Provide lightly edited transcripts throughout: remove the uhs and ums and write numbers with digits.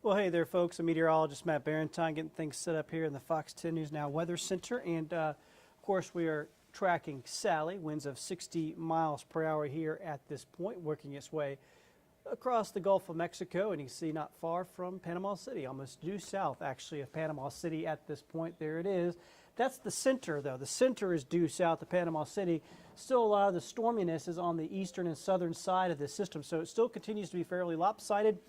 Well, hey there, folks. I'm Meteorologist Matt Barrentine, getting things set up here in the Fox 10 News Now Weather Center. And, of course, we are tracking Sally, winds of 60 miles per hour here at this point, working its way across the Gulf of Mexico. And you can see not far from Panama City, almost due south, actually, of Panama City at this point. There it is. That's the center, though. The center is due south of Panama City. Still, a lot of the storminess is on the eastern and southern side of the system, so it still continues to be fairly lopsided.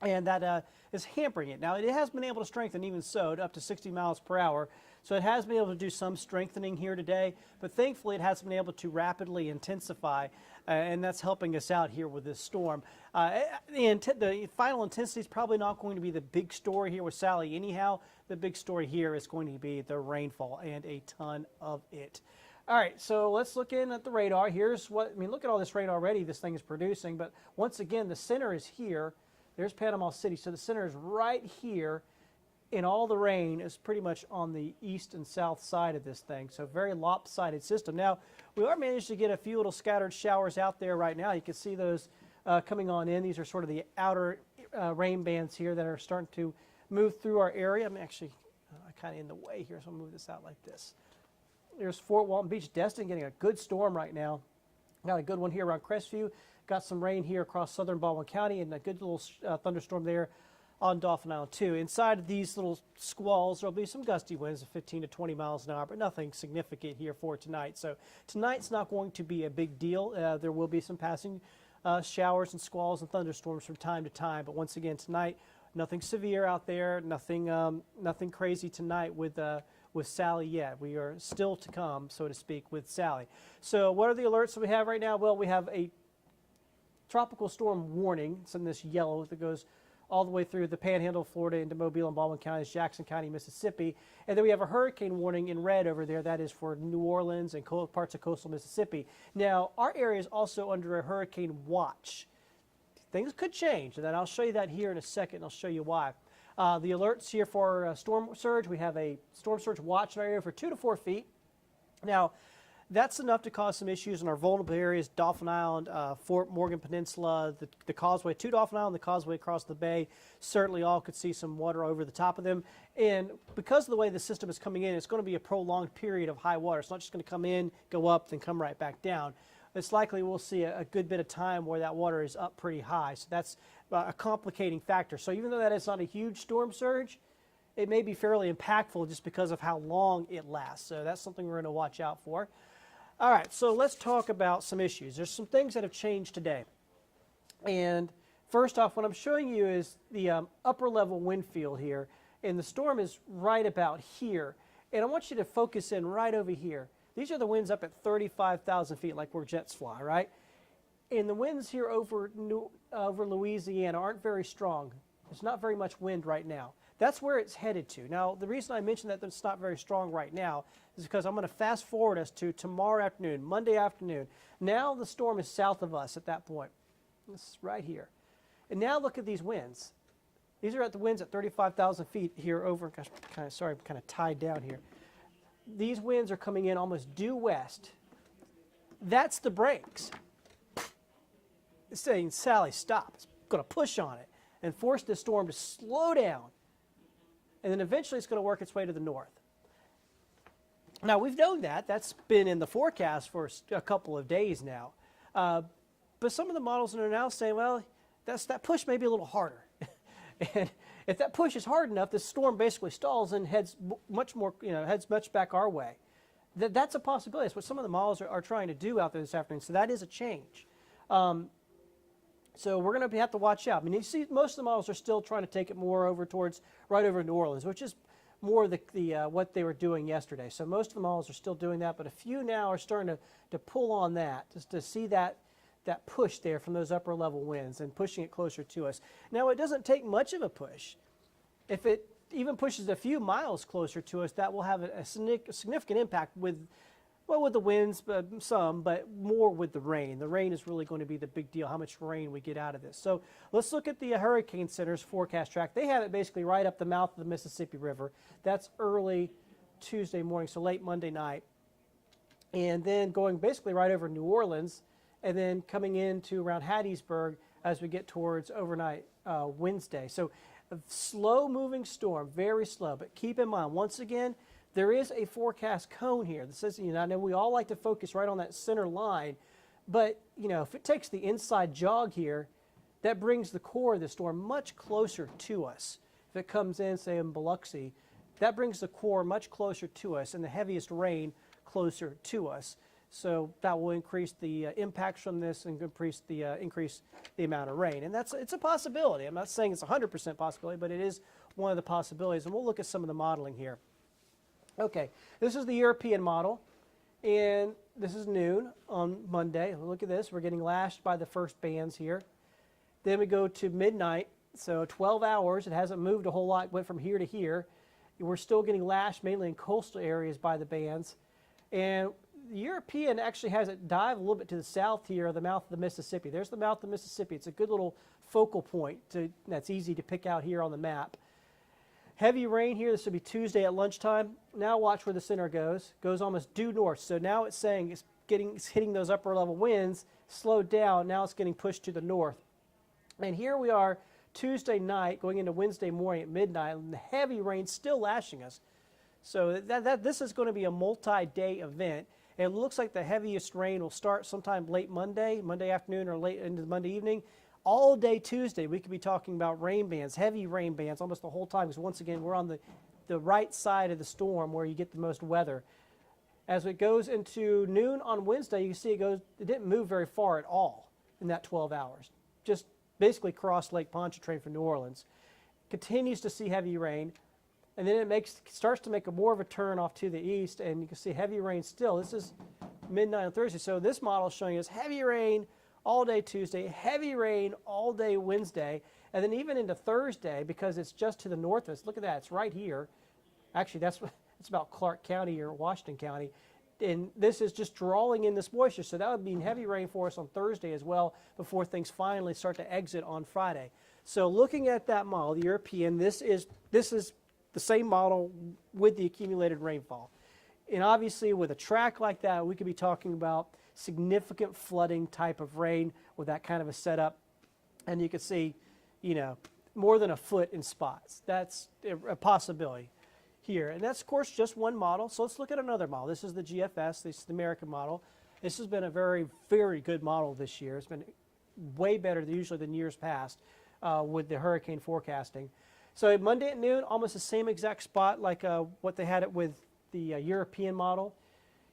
And that is hampering it. Now, it has been able to strengthen even so up to 60 miles per hour. So it has been able to do some strengthening here today, but thankfully it has been able to rapidly intensify, and that's helping us out here with this storm. The final intensity is probably not going to be the big story here with Sally anyhow. The big story here is going to be the rainfall and a ton of it. All right, so let's look in at the radar. Here's what, look at all this rain already this thing is producing, but once again, the center is here. There's Panama City, so the center is right here, and all the rain is pretty much on the east and south side of this thing, so very lopsided system. Now, we are managed to get a few little scattered showers out there right now. You can see those coming on in. These are sort of the outer rain bands here that are starting to move through our area. I'm actually kind of in the way here, so I'll move this out like this. There's Fort Walton Beach, Destin getting a good storm right now. Got a good one here around Crestview. Got some rain here across southern Baldwin County and a good little thunderstorm there on Dauphin Island too. Inside of these little squalls, there'll be some gusty winds of 15 to 20 miles an hour, but nothing significant here for tonight. So tonight's not going to be a big deal. There will be some passing showers and squalls and thunderstorms from time to time, but once again tonight, nothing severe out there, nothing crazy tonight with Sally yet. We are still to come, so to speak, with Sally. So what are the alerts that we have right now? Well, we have a tropical storm warning. It's in this yellow that goes all the way through the Panhandle of Florida into Mobile and Baldwin counties, Jackson County, Mississippi. And then we have a hurricane warning in red over there. That is for New Orleans and parts of coastal Mississippi. Now, our area is also under a hurricane watch. Things could change, and then I'll show you that here in a second, and I'll show you why. The alerts here for storm surge, we have a storm surge watch in our area for 2 to 4 feet. Now, that's enough to cause some issues in our vulnerable areas, Dauphin Island, Fort Morgan Peninsula, the causeway to Dauphin Island, the causeway across the bay. Certainly all could see some water over the top of them. And because of the way the system is coming in, it's going to be a prolonged period of high water. It's not just going to come in, go up, then come right back down. It's likely we'll see a good bit of time where that water is up pretty high. So that's a complicating factor. So even though that is not a huge storm surge, it may be fairly impactful just because of how long it lasts. So that's something we're going to watch out for. All right, so let's talk about some issues. There's some things that have changed today. And first off, what I'm showing you is the upper level wind field here. And the storm is right about here. And I want you to focus in right over here. These are the winds up at 35,000 feet, like where jets fly, right? And the winds here over Louisiana aren't very strong. There's not very much wind right now. That's where it's headed to. Now, the reason I mentioned that it's not very strong right now is because I'm going to fast forward us to tomorrow afternoon, Monday afternoon. Now the storm is south of us at that point. This is right here. And now look at these winds. These are at the winds at 35,000 feet here over, gosh, I'm kind of tied down here. These winds are coming in almost due west. That's the brakes. It's saying, Sally, stop. It's going to push on it and force this storm to slow down. And then eventually it's going to work its way to the north. Now, we've known that. That's been in the forecast for a couple of days now. But some of the models are now saying, well, that push may be a little harder. And if that push is hard enough, this storm basically stalls and heads much back our way. That's a possibility. That's what some of the models are trying to do out there this afternoon. So that is a change. So we're going to have to watch out. I mean, you see, most of the models are still trying to take it more over towards right over New Orleans, which is more what they were doing yesterday. So most of the models are still doing that, but a few now are starting to pull on that, just to see that push there from those upper level winds and pushing it closer to us. Now, it doesn't take much of a push. If it even pushes a few miles closer to us, that will have a significant impact with the winds, but more with the rain. The rain is really going to be the big deal, how much rain we get out of this. So let's look at the Hurricane Center's forecast track. They have it basically right up the mouth of the Mississippi River. That's early Tuesday morning, so late Monday night. And then going basically right over New Orleans, and then coming into around Hattiesburg as we get towards overnight Wednesday. So A slow-moving storm, very slow. But keep in mind, once again, there is a forecast cone here. This is, I know we all like to focus right on that center line, but if it takes the inside jog here, that brings the core of the storm much closer to us. If it comes in, say in Biloxi, that brings the core much closer to us and the heaviest rain closer to us. So that will increase the impacts from this and increase the amount of rain. And it's a possibility. I'm not saying it's 100% possibility, but it is one of the possibilities. And we'll look at some of the modeling here. Okay, this is the European model, and this is noon on Monday. Look at this. We're getting lashed by the first bands here. Then we go to midnight, so 12 hours. It hasn't moved a whole lot. It went from here to here. We're still getting lashed mainly in coastal areas by the bands. And the European actually has it dive a little bit to the south here, the mouth of the Mississippi. There's the mouth of the Mississippi. It's a good little focal point that's easy to pick out here on the map. Heavy rain here. This will be Tuesday at lunchtime. Now watch where the center goes. Goes almost due north. So now it's saying it's hitting those upper level winds, slowed down. Now it's getting pushed to the north. And here we are Tuesday night going into Wednesday morning at midnight, and the heavy rain still lashing us. So this is going to be a multi-day event. And it looks like the heaviest rain will start sometime late Monday afternoon or late into Monday evening. All day Tuesday, we could be talking about rain bands, heavy rain bands, almost the whole time, because once again, we're on the right side of the storm where you get the most weather. As it goes into noon on Wednesday, you can see it didn't move very far at all in that 12 hours. Just basically crossed Lake Pontchartrain from New Orleans. Continues to see heavy rain, and then it starts to make more of a turn off to the east, and you can see heavy rain still. This is midnight on Thursday, so this model is showing us heavy rain all day Tuesday, heavy rain all day Wednesday, and then even into Thursday, because it's just to the north of us. Look at that, it's right here. Actually, it's about Clark County or Washington County. And this is just drawing in this moisture, so that would mean heavy rain for us on Thursday as well before things finally start to exit on Friday. So looking at that model, the European, this is the same model with the accumulated rainfall. And obviously with a track like that, we could be talking about significant flooding type of rain with that kind of a setup. And you can see, more than a foot in spots. That's a possibility here. And that's, of course, just one model. So let's look at another model. This is the GFS. This is the American model. This has been a very, very good model this year. It's been way better usually than years past with the hurricane forecasting. So Monday at noon, almost the same exact spot like what they had it with the European model.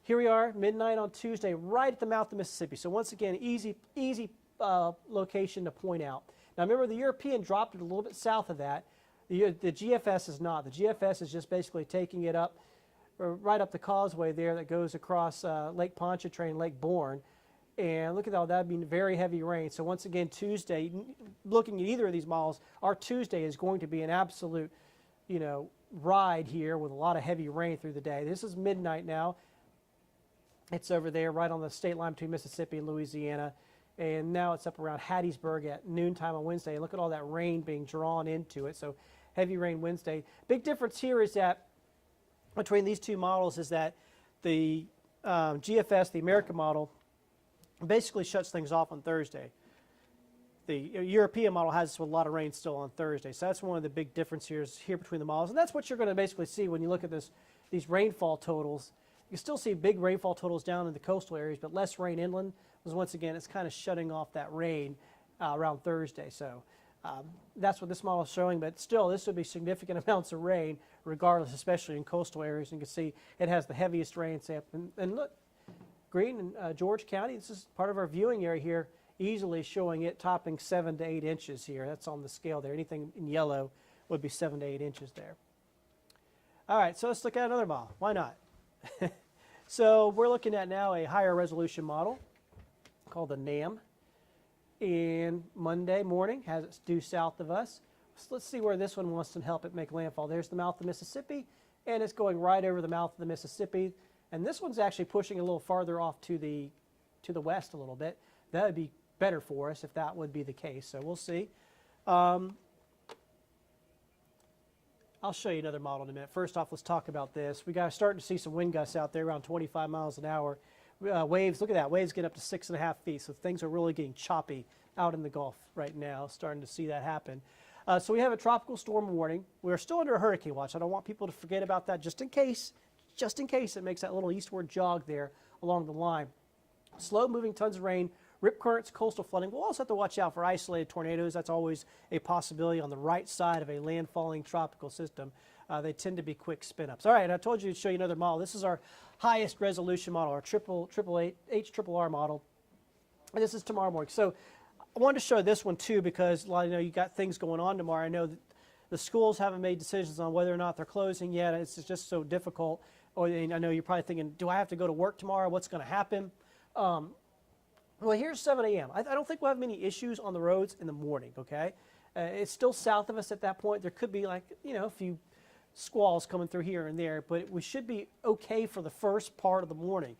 Here we are, midnight on Tuesday, right at the mouth of the Mississippi. So once again, easy location to point out. Now remember, the European dropped it a little bit south of that. The GFS is not. The GFS is just basically taking it up, right up the causeway there that goes across Lake Pontchartrain, Lake Bourne. And look at that, that would be very heavy rain. So once again, Tuesday, looking at either of these models, our Tuesday is going to be an absolute, ride here with a lot of heavy rain through the day. This is midnight now. It's over there right on the state line between Mississippi and Louisiana. And now it's up around Hattiesburg at noontime on Wednesday. And look at all that rain being drawn into it. So heavy rain Wednesday. Big difference here is that between these two models is that the GFS, the American model, basically shuts things off on Thursday. The European model has a lot of rain still on Thursday. So that's one of the big differences here between the models. And that's what you're going to basically see when you look at these rainfall totals. You still see big rainfall totals down in the coastal areas, but less rain inland, because once again, it's kind of shutting off that rain around Thursday. So that's what this model is showing, but still, this would be significant amounts of rain regardless, especially in coastal areas. You can see it has the heaviest rain sample. And look, Greene and George County, this is part of our viewing area here, easily showing it topping 7 to 8 inches here. That's on the scale there. Anything in yellow would be 7 to 8 inches there. All right, so let's look at another model. Why not? So we're looking at now a higher resolution model called the NAM. And Monday morning has it due south of us. So let's see where this one wants to help it make landfall. There's the mouth of the Mississippi, and it's going right over the mouth of the Mississippi. And this one's actually pushing a little farther off to the west a little bit. That would be better for us if that would be the case. So we'll see. I'll show you another model in a minute. First off, let's talk about this. We got starting to see some wind gusts out there around 25 miles an hour. Waves, look at that. Waves get up to 6.5 feet. So things are really getting choppy out in the Gulf right now. Starting to see that happen. So we have a tropical storm warning. We're still under a hurricane watch. I don't want people to forget about that just in case it makes that little eastward jog there along the line. Slow moving tons of rain, rip currents, coastal flooding. We'll also have to watch out for isolated tornadoes. That's always a possibility on the right side of a landfalling tropical system. They tend to be quick spin-ups. All right, and I told you to show you another model. This is our highest resolution model, our HRRR model. And this is tomorrow morning. So I wanted to show this one too because you got things going on tomorrow. I know that the schools haven't made decisions on whether or not they're closing yet. It's just so difficult. I know you're probably thinking, do I have to go to work tomorrow? What's going to happen? Well, here's 7 a.m. I don't think we'll have many issues on the roads in the morning, okay? It's still south of us at that point. There could be a few squalls coming through here and there, but we should be okay for the first part of the morning.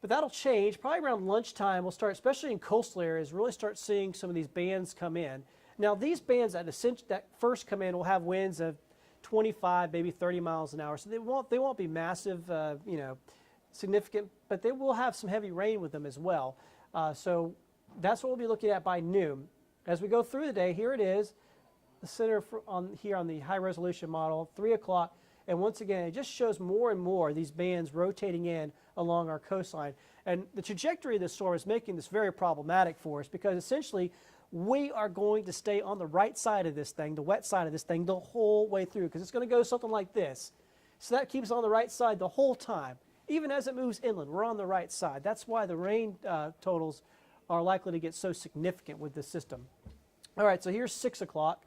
But that'll change. Probably around lunchtime, we'll start, especially in coastal areas, really start seeing some of these bands come in. Now, these bands that first come in will have winds of 25, maybe 30 miles an hour. So they won't be massive, significant, but they will have some heavy rain with them as well. So that's what we'll be looking at by noon. As we go through the day, here it is, the center on the high resolution model, 3 o'clock. And once again, it just shows more and more these bands rotating in along our coastline. And the trajectory of this storm is making this very problematic for us because essentially we are going to stay on the right side of this thing, the wet side of this thing, the whole way through because it's going to go something like this. So that keeps us on the right side the whole time. Even as it moves inland, we're on the right side. That's why the rain totals are likely to get so significant with this system. All right, so here's 6 o'clock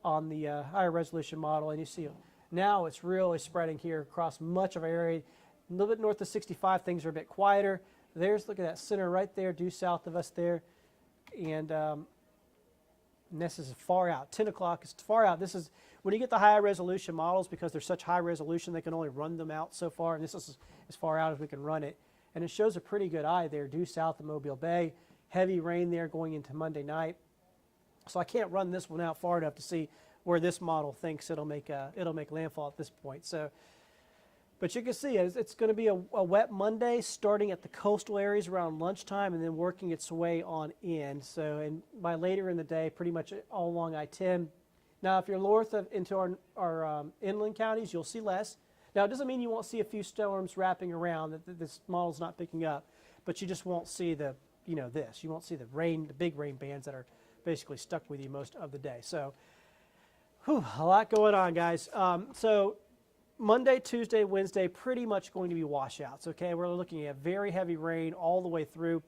on the higher resolution model, and you see now it's really spreading here across much of our area. A little bit north of 65, things are a bit quieter. Look at that center right there, due south of us there. And this is far out. 10 o'clock is far out. This is when you get the higher resolution models, because they're such high resolution, they can only run them out so far. And this is as far out as we can run it. And it shows a pretty good eye there, due south of Mobile Bay. Heavy rain there going into Monday night. So I can't run this one out far enough to see where this model thinks it'll make landfall at this point. So, but you can see it's going to be a wet Monday, starting at the coastal areas around lunchtime, and then working its way on in. So, and by later in the day, pretty much all along I-10. Now, if you're north of into our inland counties, you'll see less. Now, it doesn't mean you won't see a few storms wrapping around that this model's not picking up, but you just won't see the this. You won't see the big rain bands that are basically stuck with you most of the day. So. Whew, a lot going on, guys. So Monday, Tuesday, Wednesday, pretty much going to be washouts, okay? We're looking at very heavy rain all the way through.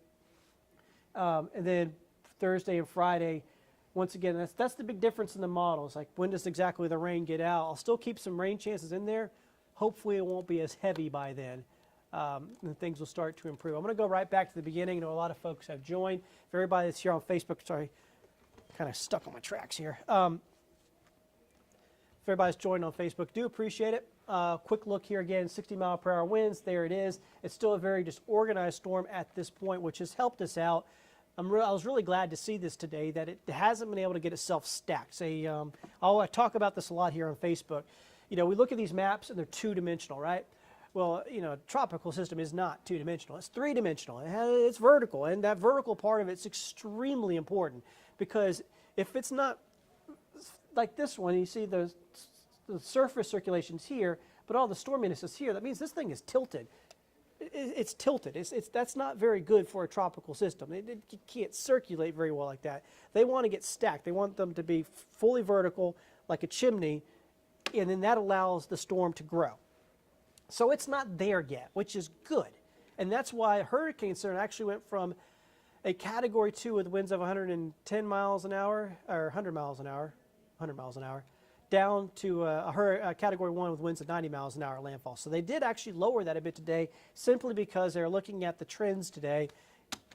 And then Thursday and Friday, once again, that's the big difference in the models. Like, when does exactly the rain get out? I'll still keep some rain chances in there. Hopefully it won't be as heavy by then. And things will start to improve. I'm going to go right back to the beginning. I know a lot of folks have joined. For everybody that's here on Facebook, sorry, kind of stuck on my tracks here. If everybody's joined on Facebook, do appreciate it. Quick look here again, 60-mile-per-hour winds. There it is. It's still a very disorganized storm at this point, which has helped us out. I was really glad to see this today, that it hasn't been able to get itself stacked. I talk about this a lot here on Facebook. We look at these maps, and they're two-dimensional, right? Well, a tropical system is not two-dimensional. It's three-dimensional. It's vertical, and that vertical part of it's extremely important because if it's not like this one, you see the surface circulation's here, but all the storminess is here. That means this thing is tilted. It's tilted. That's not very good for a tropical system. It can't circulate very well like that. They want to get stacked. They want them to be fully vertical, like a chimney, and then that allows the storm to grow. So it's not there yet, which is good. And that's why Hurricane Center actually went from a Category 2 with winds of 110 miles an hour, or 100 miles an hour, down to a Category 1 with winds of 90 miles an hour landfall. So they did actually lower that a bit today, simply because they're looking at the trends today,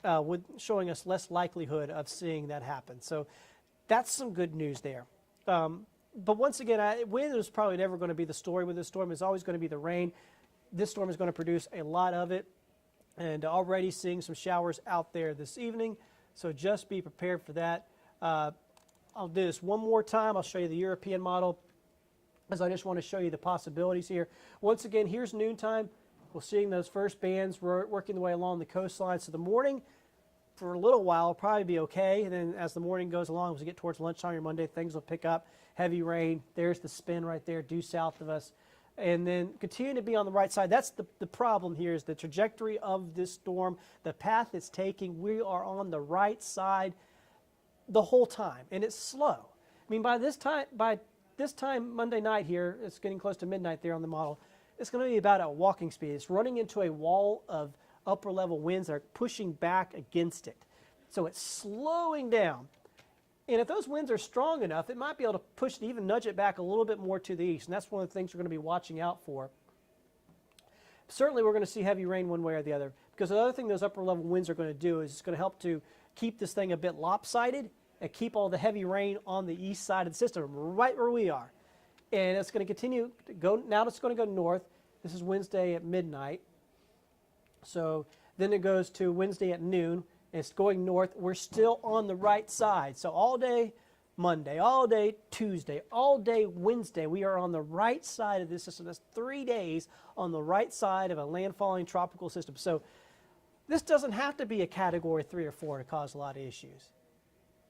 with showing us less likelihood of seeing that happen. So that's some good news there. But once again, wind is probably never going to be the story with this storm. It's always going to be the rain. This storm is going to produce a lot of it, and already seeing some showers out there this evening. So just be prepared for that. I'll do this one more time. I'll show you the European model, as I just want to show you the possibilities here. Once again, here's noontime. We're seeing those first bands working their way along the coastline. So the morning, for a little while, it'll probably be okay. And then as the morning goes along, as we get towards lunchtime or Monday, things will pick up. Heavy rain. There's the spin right there, due south of us. And then continue to be on the right side. That's the problem here is the trajectory of this storm, the path it's taking. We are on the right side the whole time, and it's slow. I mean, by this time Monday night here, it's getting close to midnight there on the model, it's going to be about at walking speed. It's running into a wall of upper level winds that are pushing back against it. So it's slowing down. And if those winds are strong enough, it might be able to push it, even nudge it back a little bit more to the east. And that's one of the things we're going to be watching out for. Certainly we're going to see heavy rain one way or the other, because the other thing those upper level winds are going to do is it's going to help to keep this thing a bit lopsided and keep all the heavy rain on the east side of the system, right where we are. And it's going to continue to go, now it's going to go north. This is Wednesday at midnight. So then it goes to Wednesday at noon. And it's going north. We're still on the right side. So all day Monday, all day Tuesday, all day Wednesday, we are on the right side of this system. That's 3 days on the right side of a landfalling tropical system. So this doesn't have to be a category 3 or 4 to cause a lot of issues.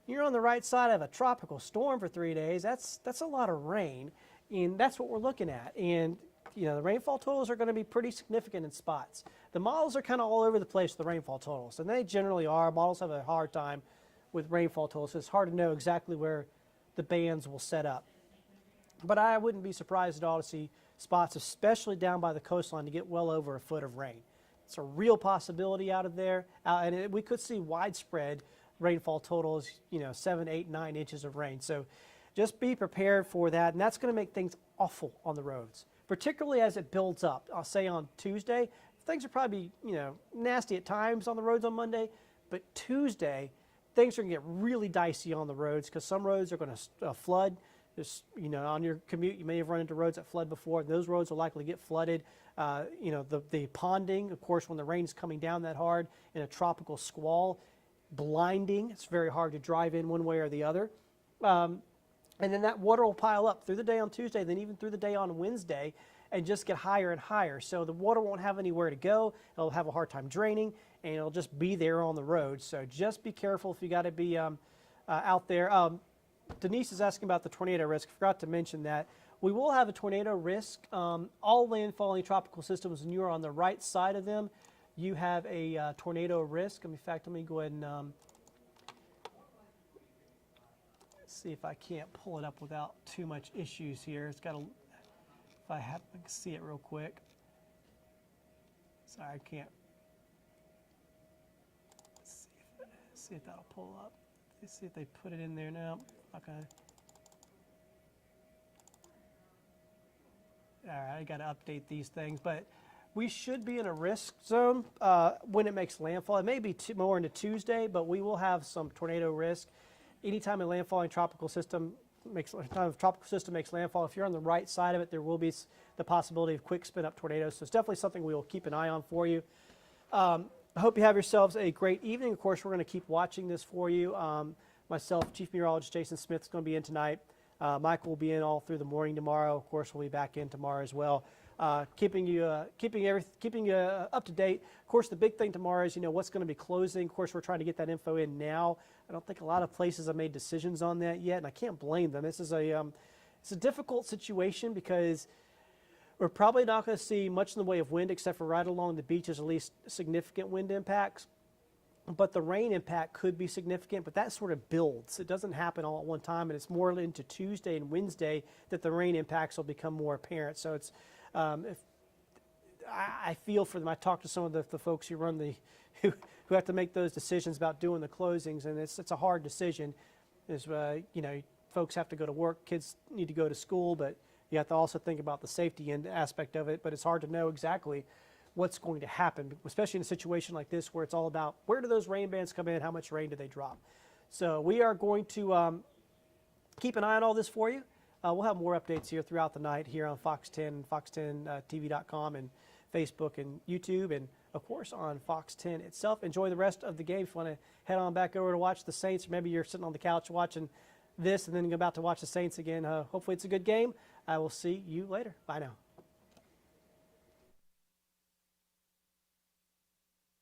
You're on the right side of a tropical storm for 3 days. That's a lot of rain, and that's what we're looking at. And you know, the rainfall totals are going to be pretty significant in spots. The models are kind of all over the place with the rainfall totals, and they generally are. Models have a hard time with rainfall totals, so it's hard to know exactly where the bands will set up. But I wouldn't be surprised at all to see spots, especially down by the coastline, to get well over a foot of rain. It's a real possibility out of there, and we could see widespread rainfall totals, you know, 7, 8, 9 inches of rain. So just be prepared for that, and that's going to make things awful on the roads, particularly as it builds up. I'll say on Tuesday, things are probably, you know, nasty at times on the roads on Monday, but Tuesday, things are going to get really dicey on the roads because some roads are going to flood. There's, you know, on your commute, you may have run into roads that flood before. Those roads will likely get flooded. You know, the ponding, of course, when the rain is coming down that hard in a tropical squall, blinding. It's very hard to drive in one way or the other. And then that water will pile up through the day on Tuesday, then even through the day on Wednesday, and just get higher and higher. So the water won't have anywhere to go. It'll have a hard time draining, and it'll just be there on the road. So just be careful if you got to be out there. Denise is asking about the tornado risk. I forgot to mention that. We will have a tornado risk. All landfalling tropical systems, when you are on the right side of them, you have a tornado risk. In fact, let me go ahead and see if I can't pull it up without too much issues here. It's got a, if I can see it real quick. Sorry, I can't. Let's see if that'll pull up. Let's see if they put it in there now. Okay. All right, I got to update these things, but we should be in a risk zone when it makes landfall. It may be more into Tuesday, but we will have some tornado risk. Anytime a landfalling tropical system makes landfall, if you're on the right side of it, there will be the possibility of quick spin-up tornadoes. So it's definitely something we will keep an eye on for you. I hope you have yourselves a great evening. Of course, we're going to keep watching this for you. Myself, Chief Meteorologist Jason Smith is going to be in tonight. Michael will be in all through the morning tomorrow. Of course, we'll be back in tomorrow as well. Keeping you up to date. Of course, the big thing tomorrow is, you know, what's going to be closing. Of course, we're trying to get that info in now. I don't think a lot of places have made decisions on that yet, and I can't blame them. This is it's a difficult situation because we're probably not going to see much in the way of wind, except for right along the beaches, at least significant wind impacts. But the rain impact could be significant, but that sort of builds. It doesn't happen all at one time, and it's more into Tuesday and Wednesday that the rain impacts will become more apparent. So it's I feel for them. I talked to some of the folks who run who have to make those decisions about doing the closings, and it's a hard decision. Is you know, folks have to go to work, kids need to go to school, but you have to also think about the safety end aspect of it. But it's hard to know exactly what's going to happen, especially in a situation like this where it's all about where do those rain bands come in, how much rain do they drop. So we are going to keep an eye on all this for you. We'll have more updates here throughout the night here on Fox 10 and fox10tv.com and Facebook and YouTube, and of course on Fox 10 itself. Enjoy the rest of the game. If you want to head on back over to watch the Saints, or maybe you're sitting on the couch watching this and then you're about to watch the Saints again, hopefully it's a good game. I will see you later. Bye now.